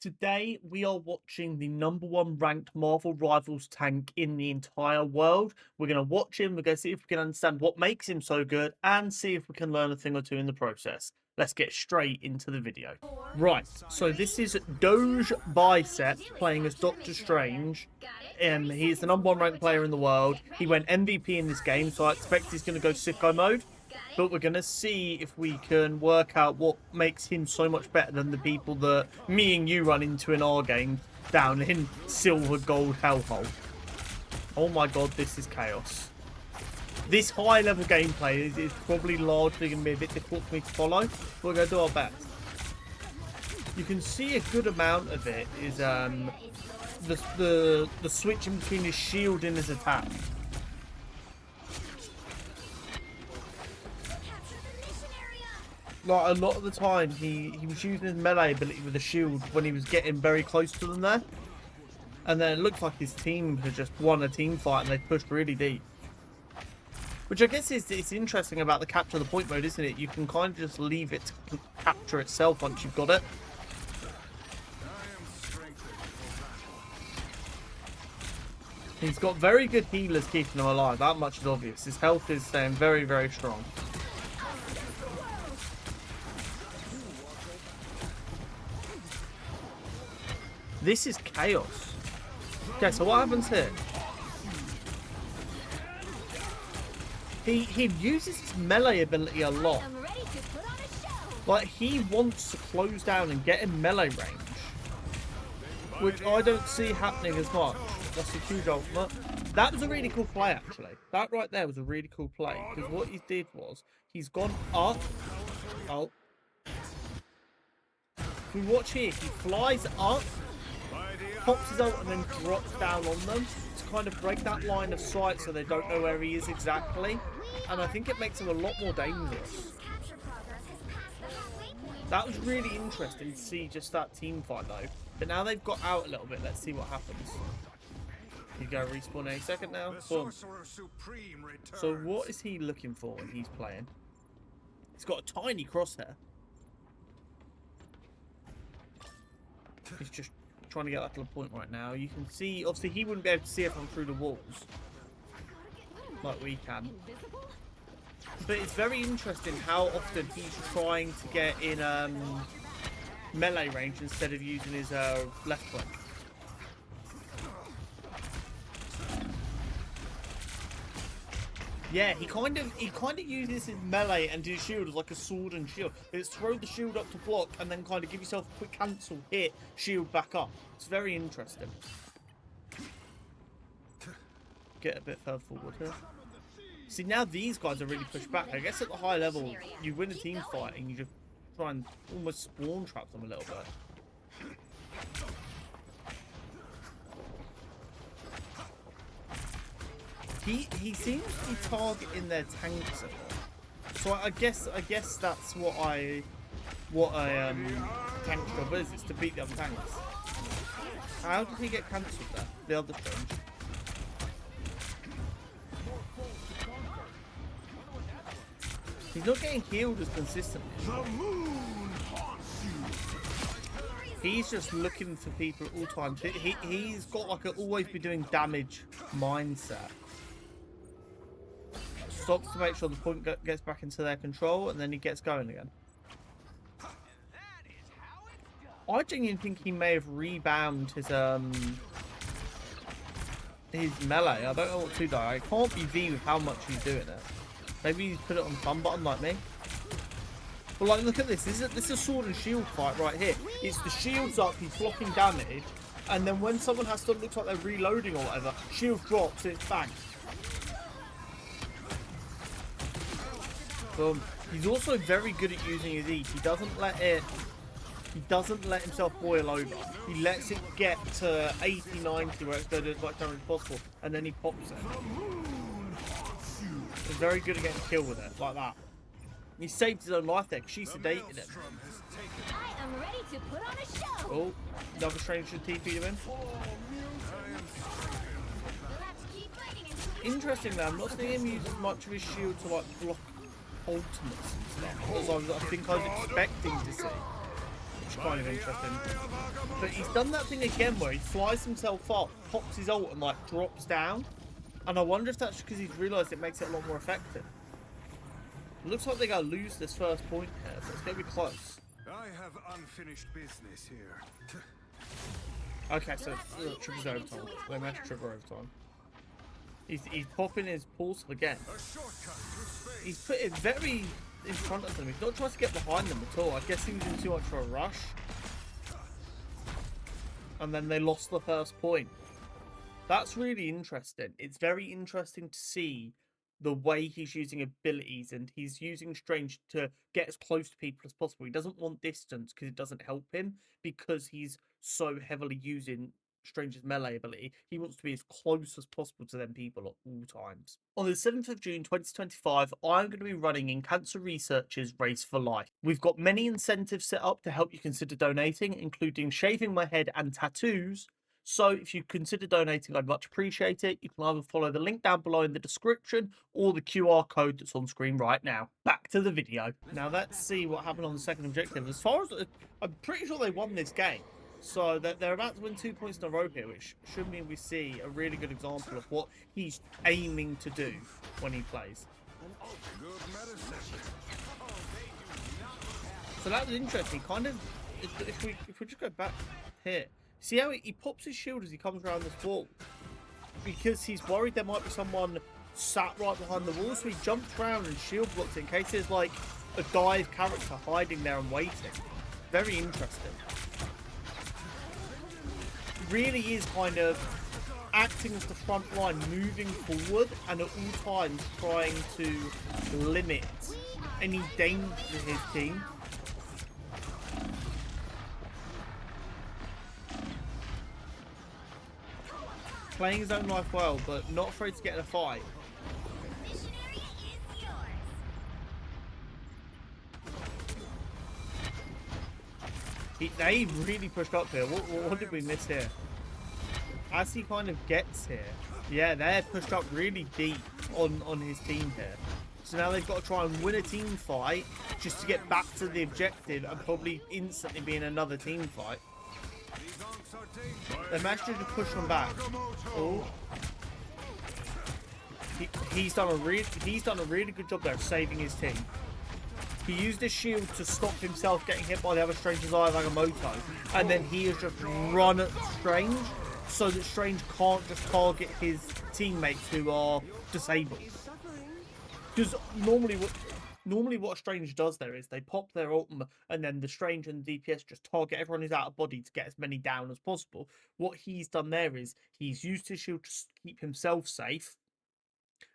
Today, we are watching the #1 ranked Marvel Rivals tank in the entire world. We're going to watch him, we're going to see if we can understand what makes him so good, and see if we can learn a thing or two in the process. Let's get straight into the video. Right, so this is Doge Bicep playing as Doctor Strange. He's the #1 ranked player in the world. He went MVP in this game, so I expect he's going to go sicko mode. But we're going to see if we can work out what makes him so much better than the people that me and you run into in our game down in silver gold hellhole. Oh my god, this is chaos. This high level gameplay is probably largely going to be a bit difficult for me to follow. But we're going to do our best. You can see a good amount of it is the switching between his shield and his attack. Like, a lot of the time, he was using his melee ability with a shield when he was getting very close to them there. And then it looks like his team had just won a team fight and they pushed really deep. Which I guess it's interesting about the capture the point mode, isn't it? You can kind of just leave it to capture itself once you've got it. He's got very good healers keeping him alive. That much is obvious. His health is staying very, very strong. This is chaos. Okay, so what happens here? He uses his melee ability a lot. Like, he wants to close down and get in melee range. Which I don't see happening as much. That's a huge ultimate. That was a really cool play, actually. That right there was a really cool play. Because what he did was, he's gone up. Oh. If we watch here, he flies up, pops his ult and then drops down on them to kind of break that line of sight so they don't know where he is exactly. And I think it makes him a lot more dangerous. That was really interesting to see just that team fight though. But now they've got out a little bit, let's see what happens. You go respawn any second now. Boom. So what is he looking for when he's playing? He's got a tiny crosshair. He's just trying to get that to the point right now. You can see, obviously he wouldn't be able to see everyone through the walls like we can. But it's very interesting how often he's trying to get in melee range instead of using his left foot. Yeah, he kind of uses his melee and his shield as like a sword and shield. It's throw the shield up to block and then kind of give yourself a quick cancel, hit, shield back up. It's very interesting. Get a bit further forward here. See, now these guys are really pushed back. I guess at the high level, you win a team fight and you just try and almost spawn trap them a little bit. He seems to be targeting their tanks a lot. So I guess that's what a tank's job is to beat the other tanks. How did he get cancelled there? The other Strange. He's not getting healed as consistently. He's just looking for people at all times. He's got like a always be doing damage mindset. Stops to make sure the point gets back into their control, and then he gets going again. I genuinely think he may have rebound his melee. I don't know what to do. I can't be V with how much he's doing it. Maybe he's put it on thumb button like me. But like, look at this. This is a sword and shield fight right here. It's the shield's up, he's blocking damage, and then when someone has to look like they're reloading or whatever, shield drops, it's bang. He's also very good at using his E. He doesn't let himself boil over. He lets it get to 80, 90 where it's going to as much damage as possible, and then he pops it. He's very good at getting killed with it, like that. He saved his own life there because she sedated him. Oh, another Strange should TP him in. Interestingly, I'm not seeing him use as much of his shield to like block ultimates and stuff as I think I was expecting to see. which is kind of interesting. But he's done that thing again where he flies himself up, pops his ult, and like drops down. And I wonder if that's because he's realised it makes it a lot more effective. It looks like they're going to lose this first point here, so it's going to be close. I have unfinished business here. Okay, so triggers overtime. They match trigger overtime. He's popping his pulse again. He's put it very in front of them. He's not trying to get behind them at all. I guess he was in too much for a rush. And then they lost the first point. That's really interesting. It's very interesting to see the way he's using abilities, and he's using Strange to get as close to people as possible. He doesn't want distance because it doesn't help him, because he's so heavily using Strange's melee ability. He wants to be as close as possible to them people at all times. On the 7th of June 2025, I'm going to be running in Cancer Research's Race for Life. We've got many incentives set up to help you consider donating, including shaving my head and tattoos. So if you consider donating, I'd much appreciate it. You can either follow the link down below in the description or the QR code that's on screen right now. Back to the video. Now let's see what happened on the second objective. As far as I'm pretty sure they won this game. So they're about to win 2 points in a row here, which should mean we see a really good example of what he's aiming to do when he plays. So that was interesting. Kind of, if we just go back here. See how he pops his shield as he comes around this wall? Because he's worried there might be someone sat right behind the wall, so he jumps around and shield blocks it in case there's like a dive character hiding there and waiting. Very interesting. Really is kind of acting as the front line, moving forward, and at all times trying to limit any danger to his team. Playing his own life well, but not afraid to get in a fight. They really pushed up here. What did we miss here? As he kind of gets here, yeah, they're pushed up really deep on his team here. So now they've got to try and win a team fight just to get back to the objective and probably instantly be in another team fight. They managed to push them back. Oh, he's done a really good job there of saving his team. He used his shield to stop himself getting hit by the other Stranger's Eye of Agamotto, and then he has just run at Strange so that Strange can't just target his teammates who are disabled. Because normally what Strange does there is they pop their ultimate, and then the Strange and the DPS just target everyone who's out of body to get as many down as possible. What he's done there is he's used his shield to keep himself safe,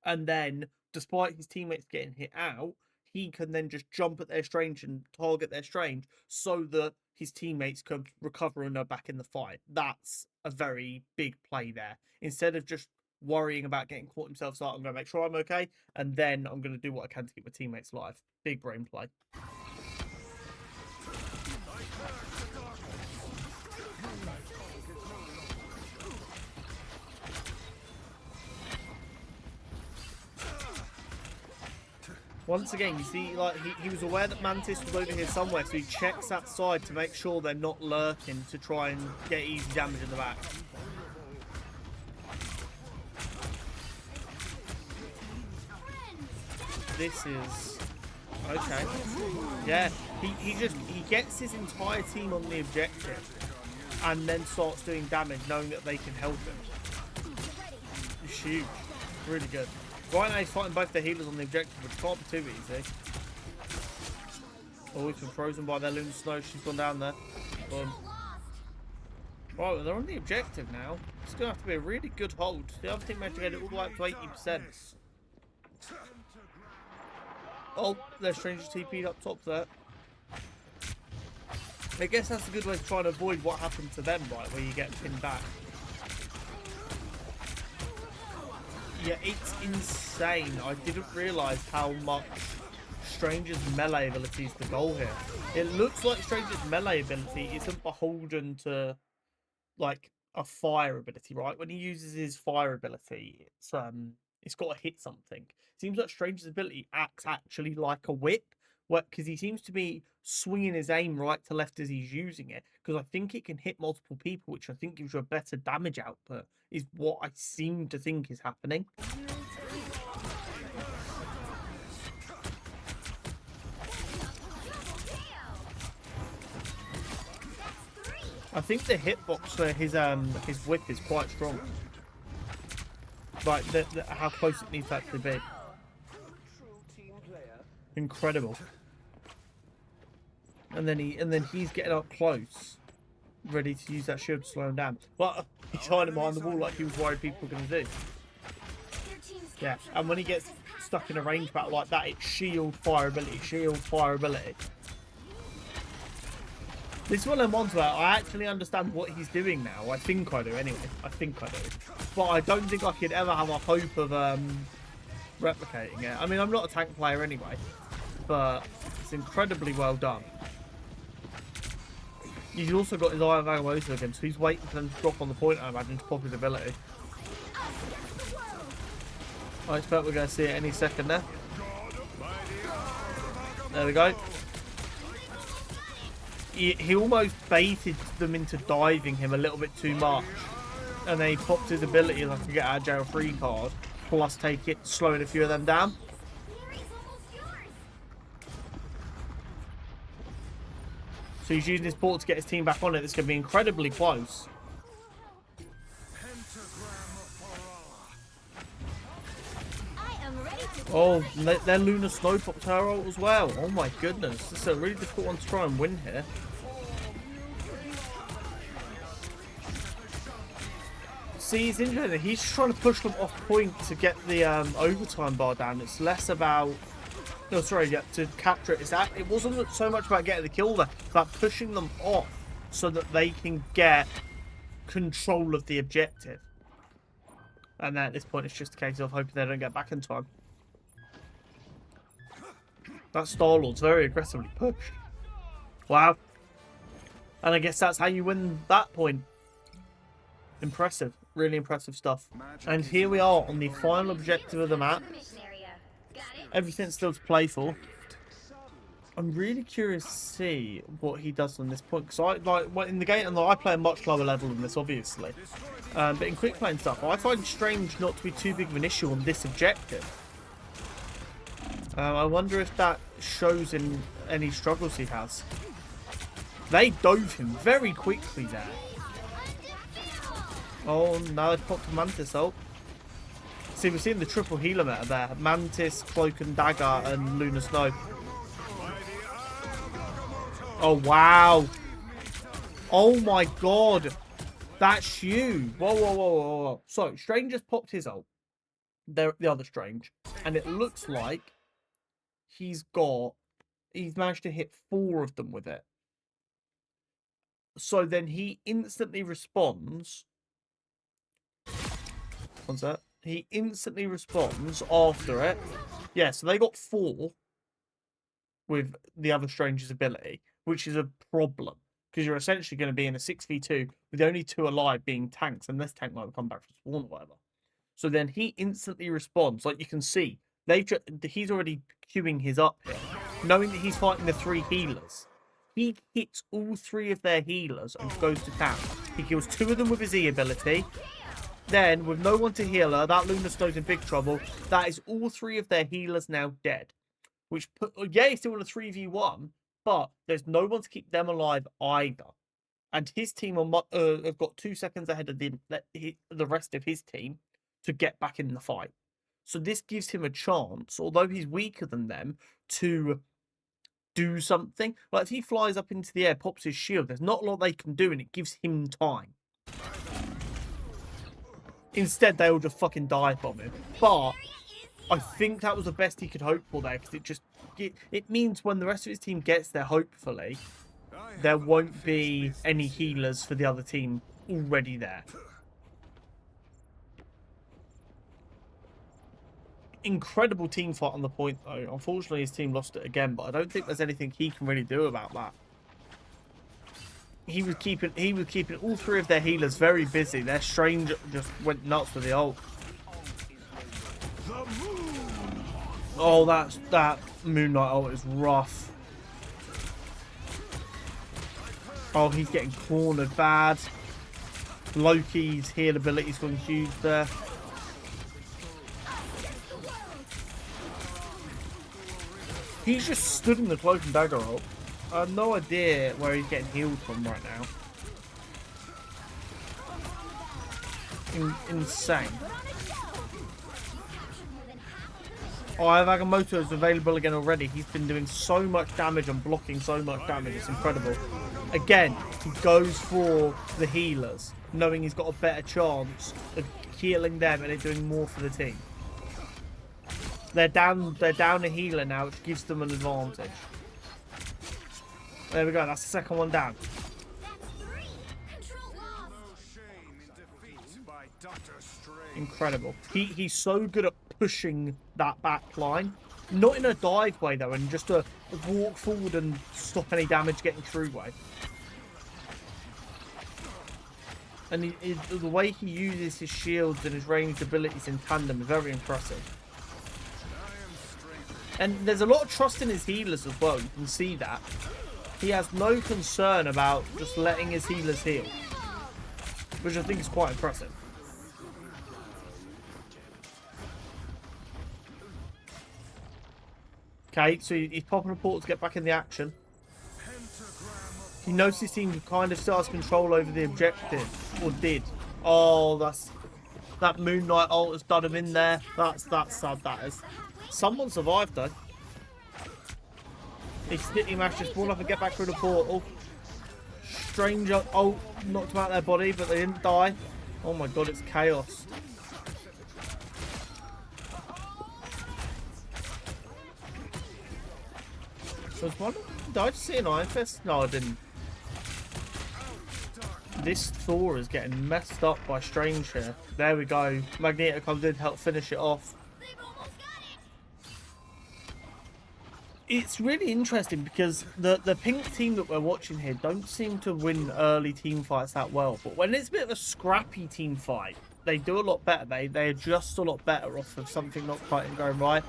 and then despite his teammates getting hit out, he can then just jump at their Strange and target their Strange so that his teammates can recover and are back in the fight. That's a very big play there. Instead of just worrying about getting caught himself, so I'm going to make sure I'm okay, and then I'm going to do what I can to keep my teammates alive. Big brain play. Once again, you see, like, he was aware that Mantis was over here somewhere, so he checks that side to make sure they're not lurking to try and get easy damage in the back. This is okay. Yeah, he gets his entire team on the objective and then starts doing damage knowing that they can help him. It's huge. Really good. Right now he's fighting both the healers on the objective, which can't be too easy. Oh, he's been frozen by their Lunar Snow. She's gone down there. Boom. Right, well, they're on the objective now. It's going to have to be a really good hold. The other team managed to get it all the way up to 80%. Oh, their Stranger TP'd up top there. I guess that's a good way to try and avoid what happened to them, right, where you get pinned back. Yeah, it's insane. I didn't realise how much Stranger's melee ability is the goal here. It looks like Stranger's melee ability isn't beholden to, like, a fire ability, right? When he uses his fire ability, it's got to hit something. Seems like Stranger's ability acts actually like a whip, because he seems to be swinging his aim right to left as he's using it. Because I think it can hit multiple people, which I think gives you a better damage output. Is what I seem to think is happening. I think the hitbox for his whip is quite strong. Like how close it needs to actually be. Incredible. And then he's getting up close, ready to use that shield to slow him down. But he's hiding behind the wall like he was worried people were going to do. Yeah, and when he gets stuck in a range battle like that, it's shield, fire ability, shield, fire ability. This is one of the ones where I actually understand what he's doing now. I think I do anyway. I think I do. But I don't think I could ever have a hope of replicating it. I mean, I'm not a tank player anyway. But it's incredibly well done. He's also got his Eye of Agamotto again, so he's waiting for them to drop on the point, I imagine, to pop his ability. I expect we're going to see it any second now. There we go. He almost baited them into diving him a little bit too much. And then he popped his ability like a get out of jail free card. Plus take it, slowing a few of them down. So he's using his portal to get his team back on it. It's going to be incredibly close. Oh, they're Lunar Snow popped her ult as well. Oh my goodness. This is a really difficult one to try and win here. See, it's interesting. He's trying to push them off point to get the overtime bar down. It's less about... No, sorry, yeah, to capture it. It wasn't so much about getting the kill there. It's about pushing them off so that they can get control of the objective. And then at this point, it's just a case of hoping they don't get back in time. That Star-Lord's very aggressively pushed. Wow. And I guess that's how you win that point. Impressive. Really impressive stuff. And here we are on the final objective of the map. Everything's still to play for. I'm really curious to see what he does on this point. Because in the game, and I play a much lower level than this, obviously. But in quick play and stuff, I find Strange not to be too big of an issue on this objective. I wonder if that shows in any struggles he has. They dove him very quickly there. Oh, now they've popped a Mantis ult. See, we're seeing the triple healer meta there. Mantis, Cloak and Dagger, and Lunar Snow. Oh, wow. Oh, my God. That's you. Whoa, whoa, whoa, whoa, whoa. So, Strange just popped his ult. The other Strange. And it looks like he's managed to hit 4 of them with it. So then he instantly responds. What's that? He instantly responds after it. Yeah, so they got 4 with the other Stranger's ability, which is a problem. Because you're essentially going to be in a 6v2 with only 2 alive being tanks, and this tank might come back from spawn or whatever. So then he instantly responds. Like you can see, he's already queuing his up here, knowing that he's fighting the 3 healers. He hits all 3 of their healers and goes to town. He kills 2 of them with his E ability. Then, with no one to heal her, that Lunar Snow's in big trouble. That is all 3 of their healers now dead. Which he's still in a 3v1, but there's no one to keep them alive either. And his team have got 2 seconds ahead of the rest of his team to get back in the fight. So this gives him a chance, although he's weaker than them, to do something. Like if he flies up into the air, pops his shield, there's not a lot they can do, and it gives him time. Instead, they all just fucking dive bomb him. But I think that was the best he could hope for there, because it means when the rest of his team gets there, hopefully, there won't be any healers for the other team already there. Incredible team fight on the point, though. Unfortunately, his team lost it again, but I don't think there's anything he can really do about that. He was keeping all 3 of their healers very busy. Their Strange just went nuts with the ult. Oh, that Moon Knight ult is rough. Oh, he's getting cornered bad. Loki's heal ability's gone huge there. He's just stood in the cloak and dagger ult. I have no idea where he's getting healed from right now. Insane. Oh, Agamotto is available again already. He's been doing so much damage and blocking so much damage. It's incredible. Again, he goes for the healers, knowing he's got a better chance of healing them and it doing more for the team. They're down a healer now, which gives them an advantage. There we go. That's the second one down. Incredible. He's so good at pushing that back line. Not in a dive way, though, and just a walk forward and stop any damage getting through way. And the way he uses his shields and his ranged abilities in tandem is very impressive. And there's a lot of trust in his healers as well. You can see that. He has no concern about just letting his healers heal, which I think is quite impressive. Okay, so he's popping a portal to get back in the action. He noticed his team kind of still has control over the objective, or did. Oh, that Moon Knight ult has done him in there. That's sad, that is. Someone survived though. He managed to spawn up and get back through the portal. Stranger ult knocked them out of their body, but they didn't die. Oh my god, it's chaos. Did I just see an Iron Fist? No, I didn't. This Thor is getting messed up by Strange here. There we go. Magneto comes in to help finish it off. It's really interesting because the pink team that we're watching here don't seem to win early team fights that well. But when it's a bit of a scrappy team fight, they do a lot better. They adjust a lot better off of something not quite going right.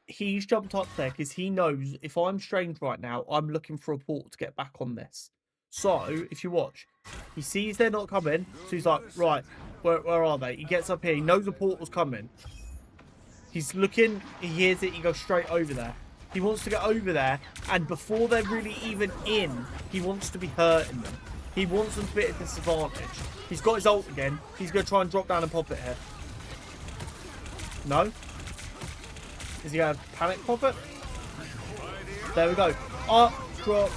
He's jumped up there because he knows if I'm Strange right now, I'm looking for a portal to get back on this. So, if you watch, he sees they're not coming. So he's like, right, where are they? He gets up here. He knows the portal's coming. He's looking. He hears it. He goes straight over there. He wants to get over there. And before they're really even in, he wants to be hurting them. He wants them to be at a disadvantage. He's got his ult again. He's going to try and drop down and pop it here. No? Is he going to panic pop it? There we go. Up, drop.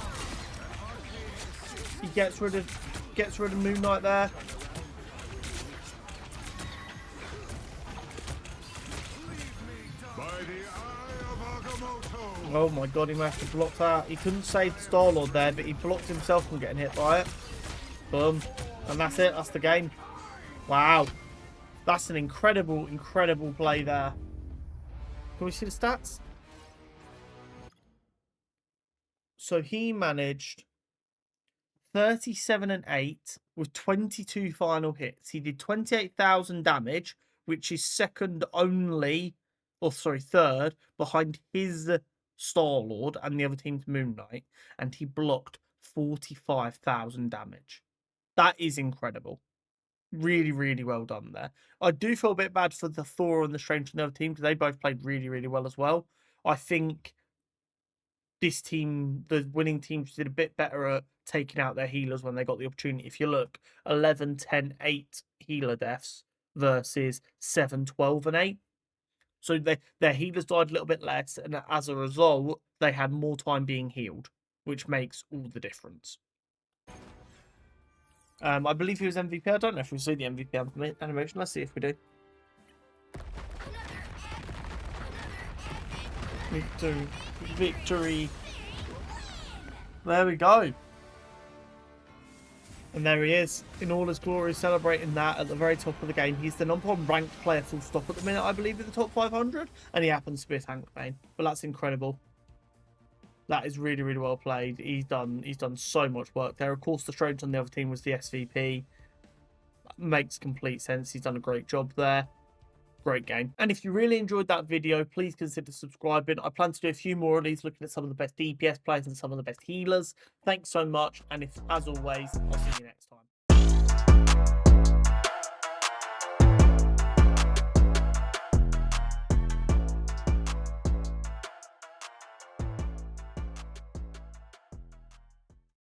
He gets rid of Moon Knight there. Oh my god, he managed to block that. He couldn't save the Star-Lord there, but he blocked himself from getting hit by it. Boom. And that's it. That's the game. Wow. That's an incredible, incredible play there. Can we see the stats? So he managed 37 and 8 with 22 final hits. He did 28,000 damage, which is second only, or sorry, third behind his Star-Lord and the other team's Moon Knight, and he blocked 45,000 damage. That is incredible. Really, really well done there. I do feel a bit bad for the Thor and the Strange and the other team because they both played really, really well as well. I think this team, the winning teams, did a bit better at taking out their healers when they got the opportunity. If you look, 11, 10, 8 healer deaths versus 7, 12, and 8. So their healers died a little bit less, and as a result, they had more time being healed, which makes all the difference. I believe he was MVP. I don't know if we see the MVP animation. Let's see if we do. Victory. There we go. And there he is, in all his glory, celebrating that at the very top of the game. He's the #1 ranked player full stop at the minute, I believe, in the top 500. And he happens to be a tank main. But that's incredible. That is really, really well played. He's done so much work there. Of course, the Strange on the other team was the SVP. Makes complete sense. He's done a great job there. Great game. And if you really enjoyed that video, please consider subscribing. I plan to do a few more of these looking at some of the best DPS players and some of the best healers. Thanks so much. And if, as always, I'll see you next time.